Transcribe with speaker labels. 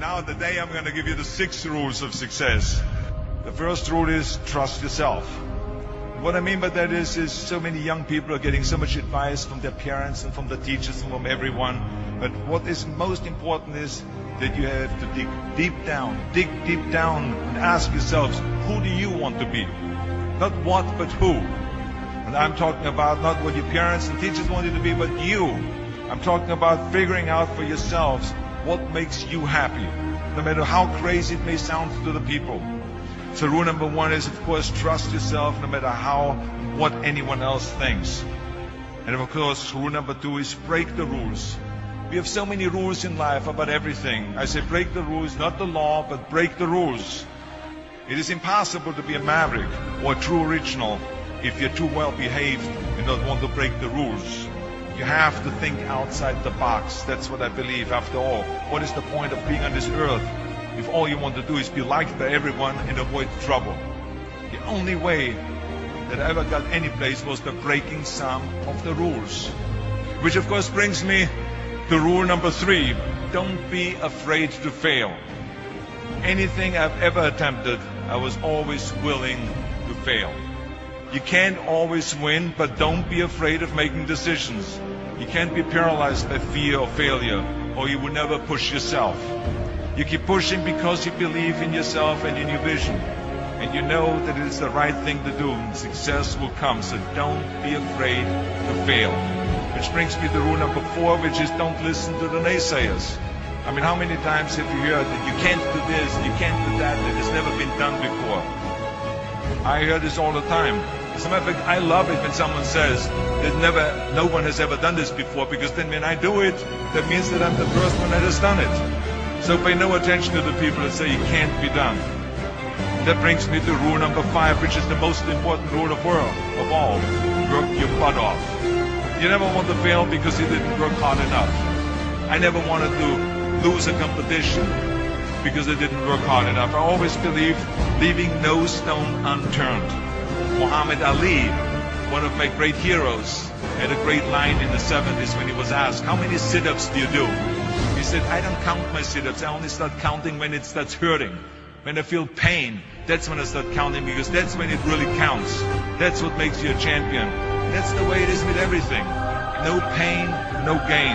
Speaker 1: Now today I'm going to give you the 6 rules of success. The first rule is trust yourself. What I mean by that is so many young people are getting so much advice from their parents and from the teachers and from everyone. But what is most important is that you have to dig deep down and ask yourselves, who do you want to be? Not what, but who. And I'm talking about not what your parents and teachers want you to be, but you. I'm talking about figuring out for yourselves what makes you happy, no matter how crazy it may sound to the people. So rule number 1 is, of course, trust yourself no matter what anyone else thinks. And of course, rule number 2 is break the rules. We have so many rules in life about everything. I say break the rules, not the law, but break the rules. It is impossible to be a maverick or a true original if you're too well behaved and don't want to break the rules. You have to think outside the box. That's what I believe. After all, what is the point of being on this earth if all you want to do is be liked by everyone and avoid trouble? The only way that I ever got any place was by breaking some of the rules. Which of course brings me to rule number 3. Don't be afraid to fail. Anything I've ever attempted, I was always willing to fail. You can't always win, but don't be afraid of making decisions. You can't be paralyzed by fear or failure, or you will never push yourself. You keep pushing because you believe in yourself and in your vision. And you know that it is the right thing to do, and success will come. So don't be afraid to fail. Which brings me to rule number 4, which is don't listen to the naysayers. I mean, how many times have you heard that you can't do this, you can't do that has never been done before? I hear this all the time. As a matter of fact, I love it when someone says that no one has ever done this before, because then when I do it, that means that I'm the first one that has done it. So pay no attention to the people that say it can't be done. That brings me to rule number 5, which is the most important rule of all. Work your butt off. You never want to fail because you didn't work hard enough. I never wanted to lose a competition because I didn't work hard enough. I always believed leaving no stone unturned. Muhammad Ali, one of my great heroes, had a great line in the 70s when he was asked, how many sit-ups do you do? He said, I don't count my sit-ups. I only start counting when it starts hurting. When I feel pain, that's when I start counting, because that's when it really counts. That's what makes you a champion. That's the way it is with everything. No pain, no gain.